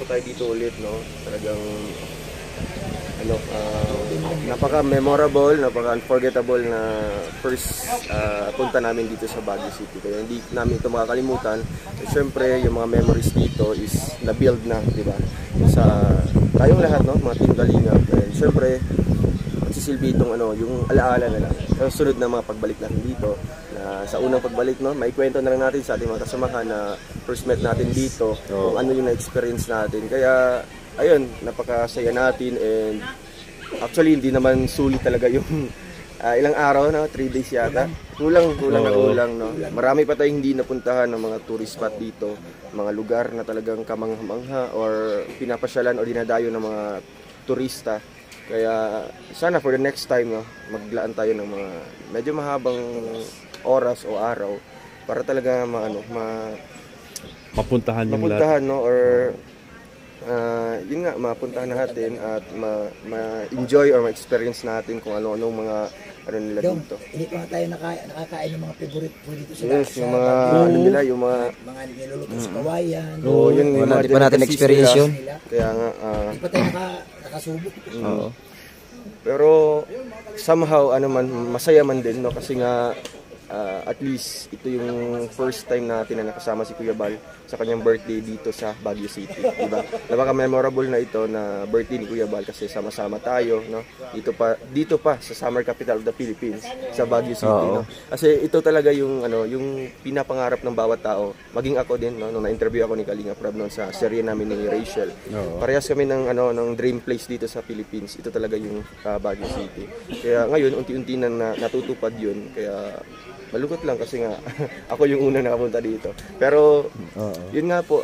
po tayo dito ulit, no? Talagang ano, napaka-memorable, napaka-unforgettable na first punta namin dito sa Baguio City. Kaya hindi namin ito makakalimutan. Siyempre, yung mga memories dito is na-build na, di ba? Sa tayong lahat, no? Mga Team Kalingap. And siyempre, magsisilbi itong ano, yung alaala na lang. Sa sunod na mga pagbalik natin dito, na sa unang pagbalik, no, may kwento na lang natin sa ating mga kasamahan na first met natin dito, kung ano yung na-experience natin. Kaya, ayun, napakasaya natin and actually hindi naman sulit talaga yung ilang araw, no? 3 days yata. Kulang na kulang, no? Marami pa tayong hindi napuntahan ng mga tourist spot dito, mga lugar na talagang kamangha-mangha or pinapasyalan o dinadayo ng mga turista. Kaya sana for the next time, no, maglaan tayo ng mga medyo mahabang oras o araw para talaga mapuntahan yung lahat, no, or yun nga, mapuntahan natin at ma-enjoy or ma-experience natin kung ano-ano mga ano nila dito. Hindi pa tayo nakakain ng mga favorite food dito sa Yes, yung mga ano nila, yung mga niluluto sa kawayan. Oo, yun, Hindi pa natin experience yun. Kaya nga, hindi pa tayo nakasubo. Oo. Pero somehow, ano man, masaya man din, no? Kasi nga, at least ito yung first time natin na nakasama si Kuya Bal sa kanyang birthday dito sa Baguio City, diba? Napaka-memorable na ito na birthday ni Kuya Bal kasi sama-sama tayo, no? Dito pa sa summer capital of the Philippines, sa Baguio City, no? Kasi ito talaga yung ano, yung pinapangarap ng bawat tao. Maging ako din, no, nung na-interview ako ni Kalinga Prab noon sa serye namin ni Rachel. Parehas kami ng ano, ng dream place dito sa Philippines. Ito talaga yung Baguio City. Kaya ngayon unti-unti na natutupad 'yun. Kaya malungkot lang kasi nga ako yung una nakapunta dito. Pero yun nga po,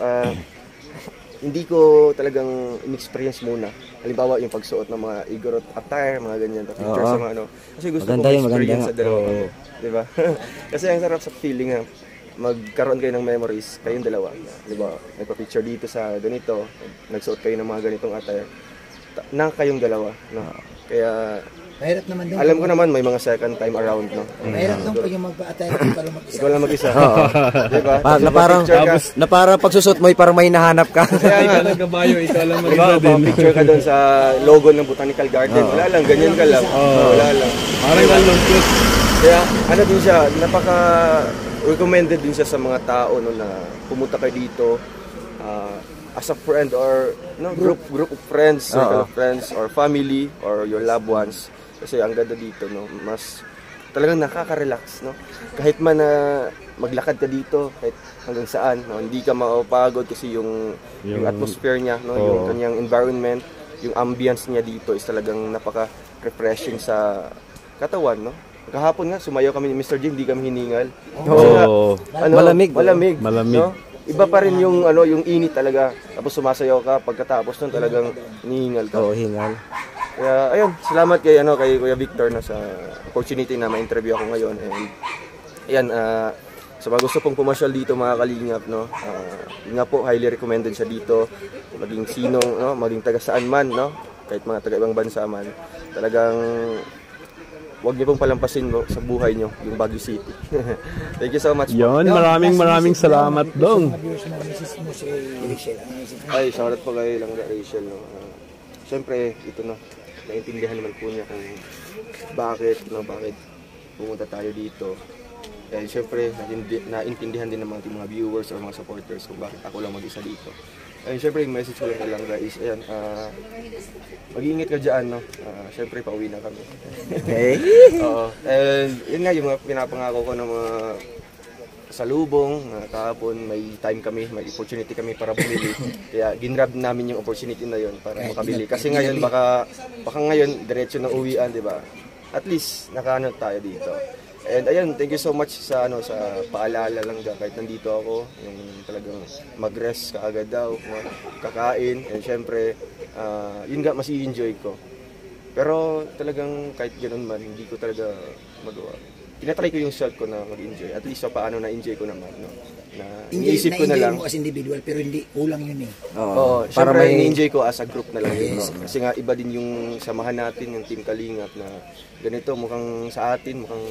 hindi ko talagang in-experience muna. Halimbawa yung pagsuot ng mga Igorot attire, mga ganyan, pictures sa mga ano. Kasi gusto ko ma-experience sa dalawa. Diba? Kasi ang sarap sa feeling na magkaroon kayo ng memories, kayong dalawa. Diba? Nagpa-picture dito sa ganito, nagsuot kayo ng mga ganitong attire na kayong dalawa. No? Kaya mahirap naman doon. Alam ko naman may mga second time around, no. Mahirap doon pag yung magpa-attire ka lang mag-isa. Ikaw lang mag-isa. Diba? Na parang pagsusot mo parang may hinahanap ka. Kaya nga nagabayo, ikaw lang mag-isa din. Picture ka doon sa logo ng Botanical Garden. Wala lang, ganyan ka lang. Wala lang. Parang nalungkot. Kaya ano din siya, napaka recommended din siya sa mga tao, no, na pumunta kayo dito as a friend or no, group of friends, circle of friends or family or your loved ones. Kasi ang ganda dito, no, mas talagang nakaka-relax, no. Kahit man na maglakad ka dito, kahit hanggang saan, no, hindi ka mapapagod kasi yung atmosphere niya, no, yung kanyang environment, yung ambience niya dito is talagang napaka-refreshing sa katawan, no. Kahapon nga sumayaw kami ni Mr. J, hindi kami hiningal. Malamig. No? Iba pa rin yung ano, yung init talaga. Tapos sumasayaw ka, pagkatapos nun talagang hiningal ka. Hingal. Kaya ayun, salamat kay Kuya Victor na sa opportunity na ma-interview ako ngayon. And ayan, sa mga gusto pong pumasyal dito mga kalingap, no, yun nga po, highly recommended siya dito. Maging sinong, no, maging taga saan man, no, kahit mga taga ibang bansa man, talagang huwag niyo pong palampasin sa buhay niyo yung Baguio City. Thank you so much. Yon, maraming salamat dong. Ay, shoutout po kay Rachel, no. Siyempre, ito, no, naintindihan naman po niya kung bakit pumunta tayo dito. And siyempre, naintindihan din ng mga viewers or mga supporters kung bakit ako lang mag-isa dito. And siyempre, yung message ko lang guys, ayan, mag-iingat ka dyan, no? Siyempre, pauwi na kami. Okay. Oo. And yun nga, yung mga pinapangako ko ng mga salubong, kahapon may time kami, may opportunity kami para bumili. Kaya ginrab namin yung opportunity na yun para makabili. Kasi ngayon, baka ngayon, diretso ng uwian, di ba? At least, nakaano tayo dito. And ayun, thank you so much sa paalala lang kahit nandito ako, yung talagang mag-rest kaagad daw, kakain, and syempre, yun nga, mas i-enjoy ko. Pero talagang kahit ganoon man, hindi ko talaga magawa. Tinatry ko yung self ko na mag-enjoy, at least sa paano na-enjoy ko naman, no? na Enjoy, iniisip ko na na-enjoy lang. mo as individual, pero hindi kulang yun eh. Oo, para syempre may ni-enjoy ko as a group na lang yun, no? Kasi nga iba din yung samahan natin, yung Team Kalingap na ganito, mukhang sa atin, mukhang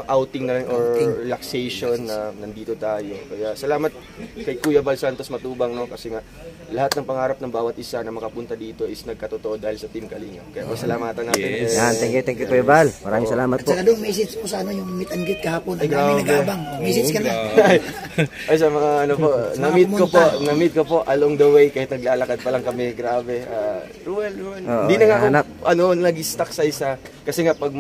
outing na lang or relaxation na nandito tayo. Kaya salamat kay Kuya Bal Santos Matubang, no? Kasi nga lahat ng pangarap ng bawat isa na makapunta dito is nagkatotoo dahil sa Team Kalingap. Kaya pasalamatan natin. Yan, thank you Kuya Bal. Maraming salamat At po. saka doon, message po sa yung meet and greet kahapon. Ang dami nag-aabang. Message ka na. Ay, sa mga ano po, na-meet ko po along the way kahit naglalakad pa lang kami, grabe. Ruel. Hindi na nga ako nag-stuck sa isa kasi nga pag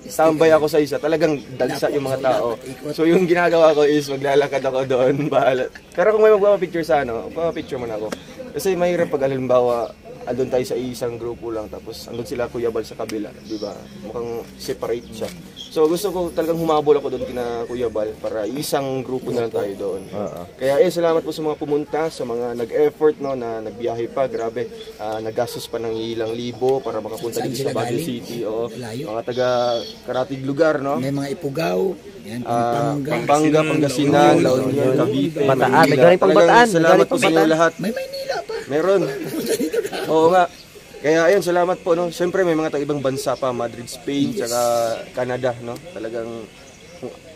tambay ako sa isa, talagang dagsa yung mga tao. So yung ginagawa ko is maglalakad ako doon, bahala. Pero kung may magpapapicture sa magpapapicture muna ako. Kasi mahirap pag halimbawa, andun tayo sa isang grupo lang, tapos andun sila Kuya Bal sa kabila, di ba? Mukhang separate siya. So gusto ko talagang humabol ako doon kina Kuya Bal para isang grupo na lang tayo doon. Kaya salamat po sa mga pumunta, sa mga nag-effort, no, na nagbiyahe pa, grabe. Naggastos pa ng ilang libo para makapunta dito sa Baguio City. Mga taga karatig lugar, no? May mga Ipugaw, yan, Pampanga, Pangasinan, La Union, Cavite, Bataan, may galing pang Bataan. Salamat po sa inyo lahat. may Maynila pa. Meron. Oo nga. Kaya ayun, salamat po, no. Siyempre may mga ibang bansa pa, Madrid, Spain, tsaka Canada, no. Talagang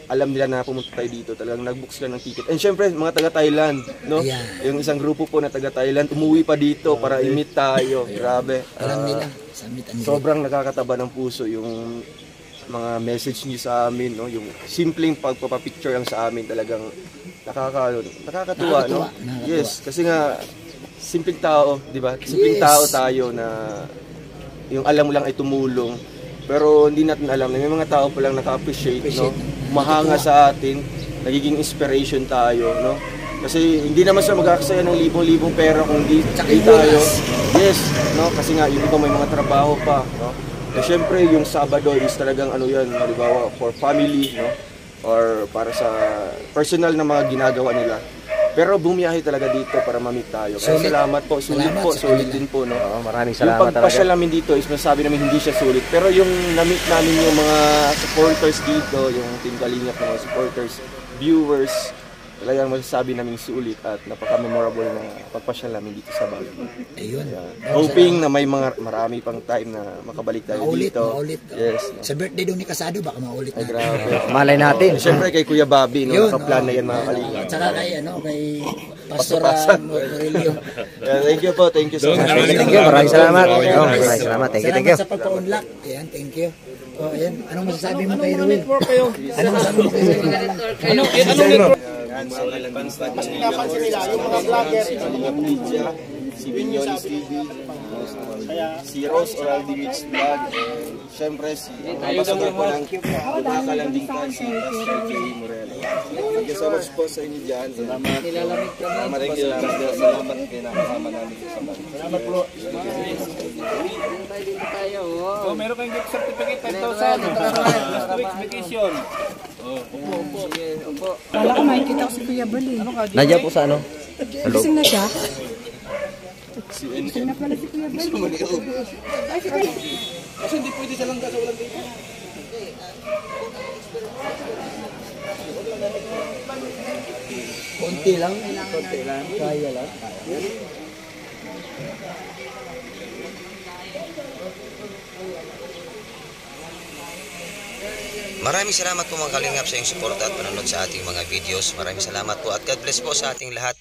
alam nila na pumunta tayo dito. Talagang nag-book sila ng ticket. And siyempre mga taga Thailand, no. Yung isang grupo po na taga Thailand umuwi pa dito para i-meet tayo. Grabe. Alam nila sa meet and greet. Sobrang nakakataba ng puso yung mga message niyo sa amin, no. Yung simpleng pagpapapicture lang sa amin, talagang nakakatuwa, no. Yes, kasi nga simpleng tao, di ba? Simpleng tao tayo na yung alam mo lang ay tumulong. Pero hindi natin alam na may mga tao pa lang naka-appreciate, no? Mahanga sa atin, nagiging inspiration tayo, no? Kasi hindi naman siya mag-aksaya ng libong-libong pera kung di tayo. Yes, no? Kasi nga yung iba may mga trabaho pa, no? Eh syempre yung Sabado is talagang ano yan, halimbawa for family, no? Or para sa personal na mga ginagawa nila. Pero bumiyahe talaga dito para ma-meet tayo. Kaya salamat po, sulit din po, no? Maraming Yung salamat pagpasyal talaga. namin dito is masasabi namin hindi siya sulit. Pero yung na-meet namin yung mga supporters dito, yung Team Kalingap, mga supporters, viewers, talagang masasabi namin sulit at napaka-memorable na pagpasyal namin dito sa Baguio. Ayun. Hoping na may marami pang time na makabalik tayo dito. Maulit. Yes. No? Sa birthday doon ni Casado, baka maulit Ay, na. grabe. Malay natin. Siyempre kay Kuya Bobby, no? Yun, Nakaplan na yan mga Kalingap. At saka kay Pastor Pasapasan. Morelio. Thank you po, thank you so much. Thank you, maraming salamat. Maraming salamat. Thank you. Salamat sa pagpa-unlock. Ayan, thank you. Ayan, anong masasabi mo kay Ruel? Anong masasabi mo kay Ruel? Mas pinapansin nila yung mga vlogger, si Vinyolis TV, si Rose Oraldi Mix Vlog, siyempre si ambassador po ng Makalanding Ka, si SK Morel. Thank you so much po sa inyo dyan. Salamat. Salamat din ang kasama namin sa Baguio. Salamat po. Oh, meron kayong gift certificate 10,000. Last week's vacation. Wala ko makikita ko si Kuya Bal eh. Nandiyan po sa ano? Gising na siya? Gising na pala si Kuya Bal. Ay, sige. Kasi hindi pwede sa langga sa walang dito. Konti lang. Kaya lang. Maraming salamat po mga Kalingap sa inyong support at panonood sa ating mga videos. Maraming salamat po at God bless po sa ating lahat.